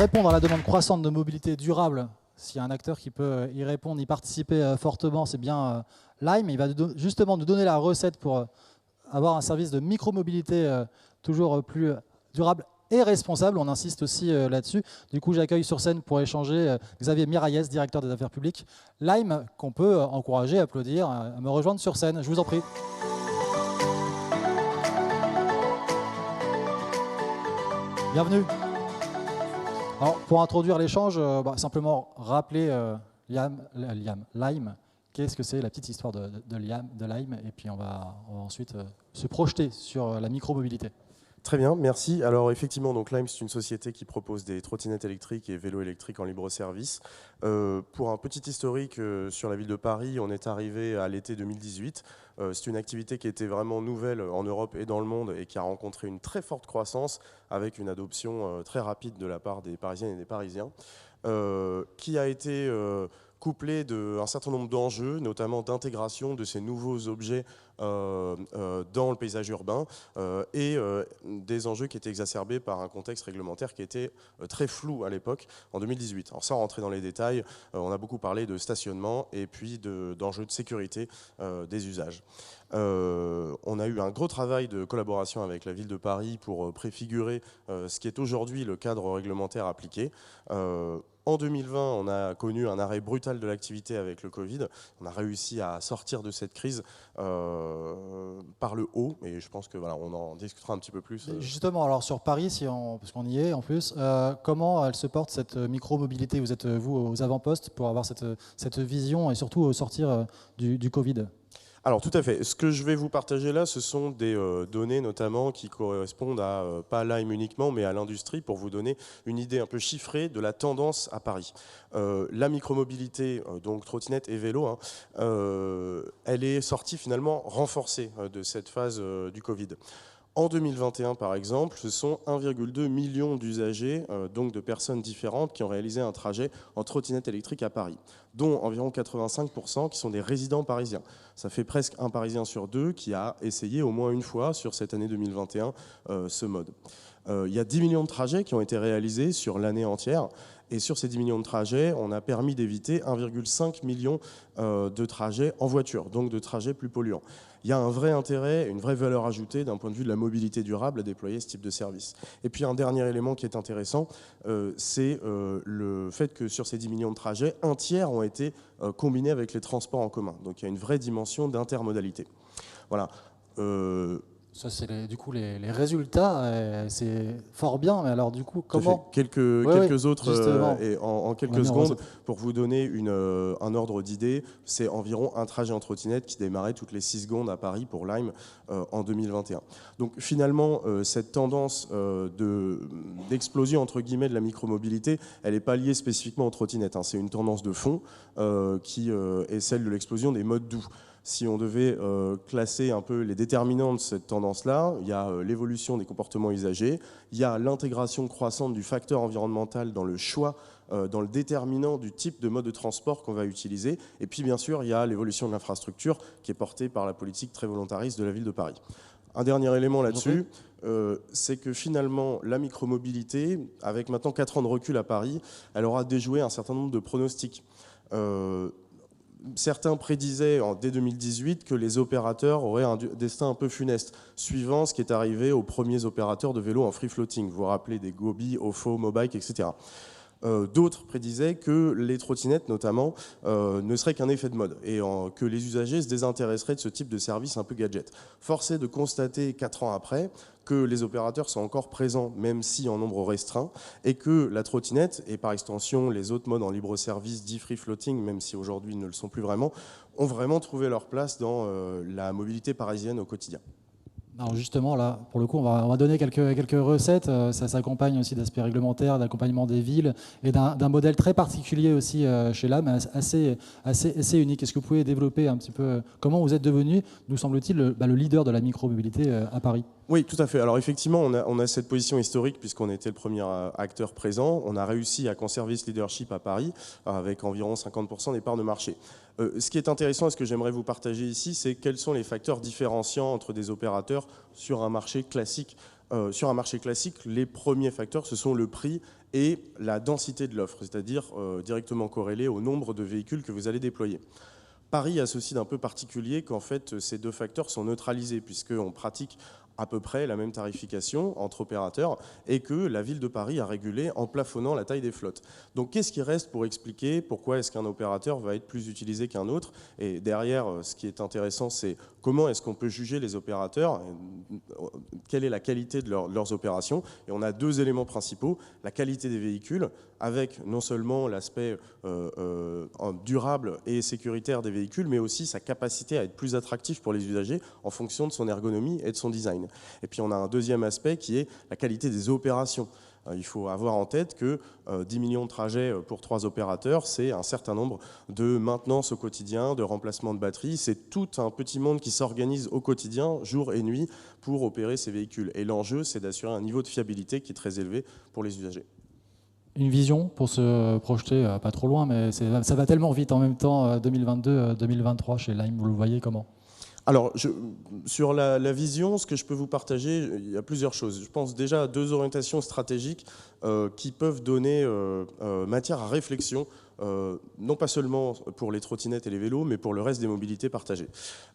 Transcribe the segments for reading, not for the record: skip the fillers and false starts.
répondre à la demande croissante de mobilité durable, s'il y a un acteur qui peut y répondre, y participer fortement, c'est bien Lime. Il va justement nous donner la recette pour avoir un service de micromobilité toujours plus durable et responsable. On insiste aussi là-dessus. Du coup, j'accueille sur scène pour échanger Xavier Miralles, directeur des affaires publiques. Lime, qu'on peut encourager, applaudir, à me rejoindre sur scène. Je vous en prie. Bienvenue. Alors, pour introduire l'échange, simplement rappeler Lime. Qu'est-ce que c'est la petite histoire de Lime? Et puis on va ensuite se projeter sur la micromobilité. Très bien, merci. Alors effectivement, donc Lime, c'est une société qui propose des trottinettes électriques et vélos électriques en libre service. Pour un petit historique sur la ville de Paris, on est arrivé à l'été 2018. C'est une activité qui était vraiment nouvelle en Europe et dans le monde et qui a rencontré une très forte croissance avec une adoption très rapide de la part des Parisiennes et des Parisiens, qui a été couplé d'un certain nombre d'enjeux, notamment d'intégration de ces nouveaux objets dans le paysage urbain et des enjeux qui étaient exacerbés par un contexte réglementaire qui était très flou à l'époque, en 2018. Alors sans rentrer dans les détails, on a beaucoup parlé de stationnement et puis d'enjeux de sécurité des usages. On a eu un gros travail de collaboration avec la ville de Paris pour préfigurer ce qui est aujourd'hui le cadre réglementaire appliqué. En 2020, on a connu un arrêt brutal de l'activité avec le Covid. On a réussi à sortir de cette crise par le haut, et je pense que voilà, on en discutera un petit peu plus. Justement, alors sur Paris, parce qu'on y est en plus, comment elle se porte cette micro-mobilité? Vous êtes vous aux avant-postes pour avoir cette vision et surtout au sortir du Covid? Alors tout à fait. Ce que je vais vous partager là, ce sont des données notamment qui correspondent à, pas Lime uniquement, mais à l'industrie, pour vous donner une idée un peu chiffrée de la tendance à Paris. La micromobilité, donc trottinette et vélo, elle est sortie finalement renforcée de cette phase du Covid. En 2021, par exemple, ce sont 1,2 million d'usagers, donc de personnes différentes, qui ont réalisé un trajet en trottinette électrique à Paris, dont environ 85% qui sont des résidents parisiens. Ça fait presque un Parisien sur deux qui a essayé au moins une fois sur cette année 2021 ce mode. Il y a 10 millions de trajets qui ont été réalisés sur l'année entière. Et sur ces 10 millions de trajets, on a permis d'éviter 1,5 million de trajets en voiture, donc de trajets plus polluants. Il y a un vrai intérêt, une vraie valeur ajoutée d'un point de vue de la mobilité durable à déployer ce type de service. Et puis un dernier élément qui est intéressant, c'est le fait que sur ces 10 millions de trajets, un tiers ont été combinés avec les transports en commun. Donc il y a une vraie dimension d'intermodalité. Voilà. Ça, c'est du coup les résultats, c'est fort bien, mais alors du coup, comment... Quelques autres, et en quelques secondes, pour vous donner un ordre d'idée, c'est environ un trajet en trottinette qui démarrait toutes les 6 secondes à Paris pour Lime en 2021. Donc finalement, cette tendance d'explosion entre guillemets de la micromobilité, elle n'est pas liée spécifiquement aux trottinettes, c'est une tendance de fond qui est celle de l'explosion des modes doux. Si on devait classer un peu les déterminants de cette tendance-là, il y a l'évolution des comportements usagers, il y a l'intégration croissante du facteur environnemental dans le choix, dans le déterminant du type de mode de transport qu'on va utiliser, et puis bien sûr, il y a l'évolution de l'infrastructure qui est portée par la politique très volontariste de la ville de Paris. Un dernier élément là-dessus, c'est que finalement, la micromobilité, avec maintenant 4 ans de recul à Paris, elle aura déjoué un certain nombre de pronostics. Certains prédisaient dès 2018 que les opérateurs auraient un destin un peu funeste, suivant ce qui est arrivé aux premiers opérateurs de vélos en free floating. Vous vous rappelez des Gobi, Ofo, Mobike, etc. D'autres prédisaient que les trottinettes, notamment, ne seraient qu'un effet de mode et que les usagers se désintéresseraient de ce type de service un peu gadget. Force est de constater, 4 ans après, que les opérateurs sont encore présents, même si en nombre restreint, et que la trottinette, et par extension les autres modes en libre service dits free floating, même si aujourd'hui ils ne le sont plus vraiment, ont vraiment trouvé leur place dans la mobilité parisienne au quotidien. Alors justement, là, pour le coup, on va donner quelques recettes. Ça s'accompagne aussi d'aspects réglementaires, d'accompagnement des villes et d'un modèle très particulier aussi chez Lime, assez unique. Est-ce que vous pouvez développer un petit peu comment vous êtes devenu, nous semble-t-il, le leader de la micromobilité à Paris? Oui, tout à fait. Alors effectivement, on a cette position historique puisqu'on était le premier acteur présent. On a réussi à conserver ce leadership à Paris avec environ 50% des parts de marché. Ce qui est intéressant et ce que j'aimerais vous partager ici, c'est quels sont les facteurs différenciants entre des opérateurs sur un marché classique. Sur un marché classique, les premiers facteurs, ce sont le prix et la densité de l'offre, c'est-à-dire directement corrélée au nombre de véhicules que vous allez déployer. Paris a ceci d'un peu particulier qu'en fait ces deux facteurs sont neutralisés puisqu'on pratique à peu près la même tarification entre opérateurs et que la ville de Paris a régulé en plafonnant la taille des flottes. Donc qu'est-ce qui reste pour expliquer pourquoi est-ce qu'un opérateur va être plus utilisé qu'un autre? Et derrière, ce qui est intéressant, c'est comment est-ce qu'on peut juger les opérateurs, quelle est la qualité de leurs opérations. Et on a deux éléments principaux, la qualité des véhicules, avec non seulement l'aspect durable et sécuritaire des véhicules, mais aussi sa capacité à être plus attractif pour les usagers en fonction de son ergonomie et de son design. Et puis on a un deuxième aspect qui est la qualité des opérations. Il faut avoir en tête que 10 millions de trajets pour 3 opérateurs, c'est un certain nombre de maintenance au quotidien, de remplacement de batterie. C'est tout un petit monde qui s'organise au quotidien, jour et nuit, pour opérer ces véhicules. Et l'enjeu, c'est d'assurer un niveau de fiabilité qui est très élevé pour les usagers. Une vision pour se projeter, pas trop loin, mais ça va tellement vite en même temps, 2022-2023 chez Lime, vous le voyez comment? Alors, sur la vision, ce que je peux vous partager, il y a plusieurs choses. Je pense déjà à deux orientations stratégiques qui peuvent donner matière à réflexion, non pas seulement pour les trottinettes et les vélos, mais pour le reste des mobilités partagées.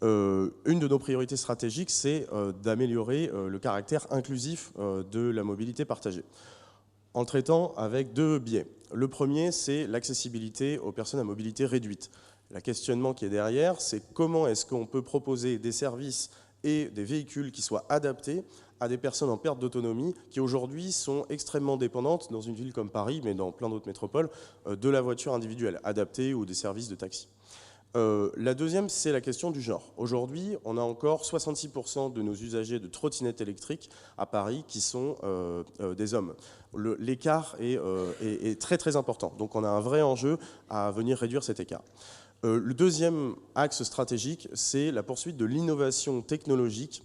Une de nos priorités stratégiques, c'est d'améliorer le caractère inclusif de la mobilité partagée, en le traitant avec deux biais. Le premier, c'est l'accessibilité aux personnes à mobilité réduite. Le questionnement qui est derrière, c'est comment est-ce qu'on peut proposer des services et des véhicules qui soient adaptés à des personnes en perte d'autonomie qui aujourd'hui sont extrêmement dépendantes, dans une ville comme Paris, mais dans plein d'autres métropoles, de la voiture individuelle adaptée ou des services de taxi. La deuxième, c'est la question du genre. Aujourd'hui, on a encore 66% de nos usagers de trottinettes électriques à Paris qui sont des hommes. L'écart est très très important. Donc on a un vrai enjeu à venir réduire cet écart. Le deuxième axe stratégique, c'est la poursuite de l'innovation technologique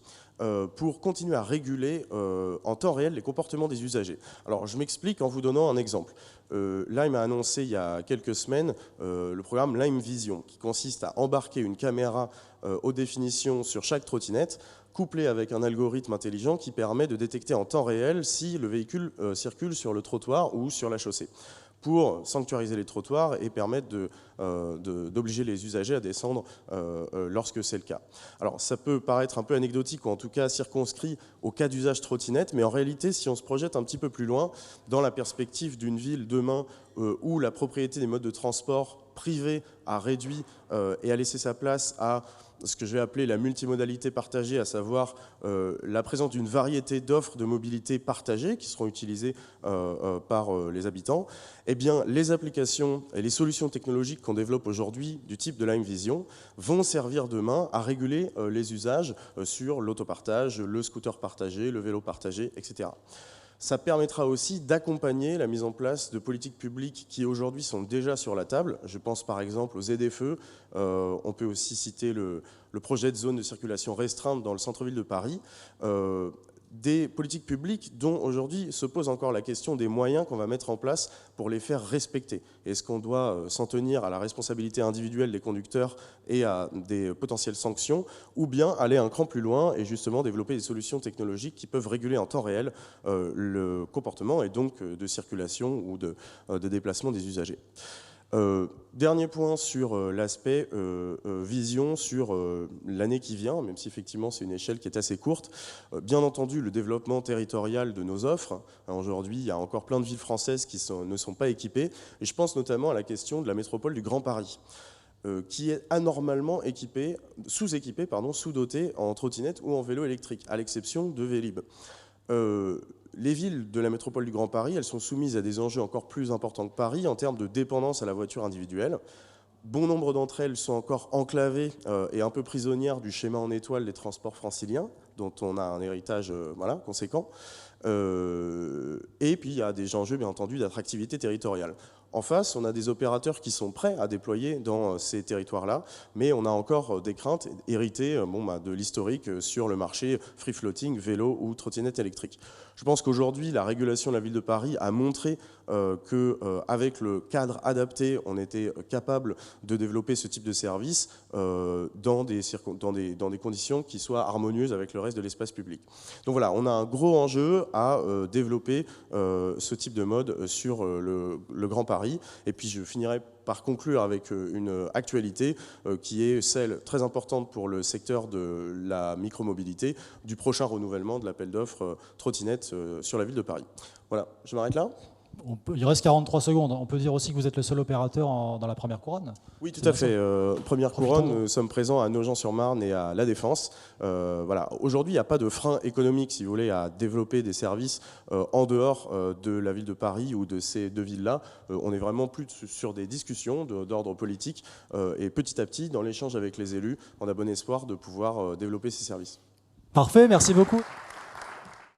pour continuer à réguler en temps réel les comportements des usagers. Alors je m'explique en vous donnant un exemple. Lime a annoncé il y a quelques semaines le programme Lime Vision, qui consiste à embarquer une caméra haute définition sur chaque trottinette, couplée avec un algorithme intelligent qui permet de détecter en temps réel si le véhicule circule sur le trottoir ou sur la chaussée, pour sanctuariser les trottoirs et permettre d'obliger les usagers à descendre lorsque c'est le cas. Alors ça peut paraître un peu anecdotique ou en tout cas circonscrit au cas d'usage trottinette, mais en réalité, si on se projette un petit peu plus loin, dans la perspective d'une ville demain où la propriété des modes de transport privés a réduit et a laissé sa place à ce que je vais appeler la multimodalité partagée, à savoir la présence d'une variété d'offres de mobilité partagées qui seront utilisées par les habitants, eh bien, les applications et les solutions technologiques qu'on développe aujourd'hui du type de Lime Vision vont servir demain à réguler les usages sur l'autopartage, le scooter partagé, le vélo partagé, etc. Ça permettra aussi d'accompagner la mise en place de politiques publiques qui aujourd'hui sont déjà sur la table. Je pense par exemple aux ZFE. On peut aussi citer le projet de zone de circulation restreinte dans le centre-ville de Paris. Des politiques publiques dont aujourd'hui se pose encore la question des moyens qu'on va mettre en place pour les faire respecter. Est-ce qu'on doit s'en tenir à la responsabilité individuelle des conducteurs et à des potentielles sanctions, ou bien aller un cran plus loin et justement développer des solutions technologiques qui peuvent réguler en temps réel le comportement et donc de circulation ou de déplacement des usagers. Dernier point sur l'aspect vision sur l'année qui vient, même si effectivement c'est une échelle qui est assez courte. Bien entendu, le développement territorial de nos offres. Aujourd'hui, il y a encore plein de villes françaises qui ne sont pas équipées. Et je pense notamment à la question de la métropole du Grand Paris, qui est anormalement sous-équipée, sous-dotée en trottinette ou en vélo électrique, à l'exception de Vélib'. Les villes de la métropole du Grand Paris, elles sont soumises à des enjeux encore plus importants que Paris en termes de dépendance à la voiture individuelle. Bon nombre d'entre elles sont encore enclavées et un peu prisonnières du schéma en étoile des transports franciliens, dont on a un héritage conséquent. Et puis il y a des enjeux, bien entendu, d'attractivité territoriale. En face, on a des opérateurs qui sont prêts à déployer dans ces territoires-là, mais on a encore des craintes héritées de l'historique sur le marché free-floating, vélo ou trottinette électrique. Je pense qu'aujourd'hui, la régulation de la ville de Paris a montré qu'avec le cadre adapté, on était capable de développer ce type de service dans des conditions qui soient harmonieuses avec le reste de l'espace public. Donc voilà, on a un gros enjeu à développer ce type de mode sur le Grand Paris. Et puis je finirai par conclure avec une actualité qui est celle très importante pour le secteur de la micromobilité, du prochain renouvellement de l'appel d'offres trottinette sur la ville de Paris. Voilà, je m'arrête là. Il reste 43 secondes. On peut dire aussi que vous êtes le seul opérateur dans la première couronne. Oui, tout à fait. Première couronne, nous sommes présents à Nogent-sur-Marne et à La Défense. Voilà. Aujourd'hui, il n'y a pas de frein économique, si vous voulez, à développer des services en dehors de la ville de Paris ou de ces deux villes-là. On est vraiment plus sur des discussions d'ordre politique et petit à petit, dans l'échange avec les élus, on a bon espoir de pouvoir développer ces services. Parfait, merci beaucoup.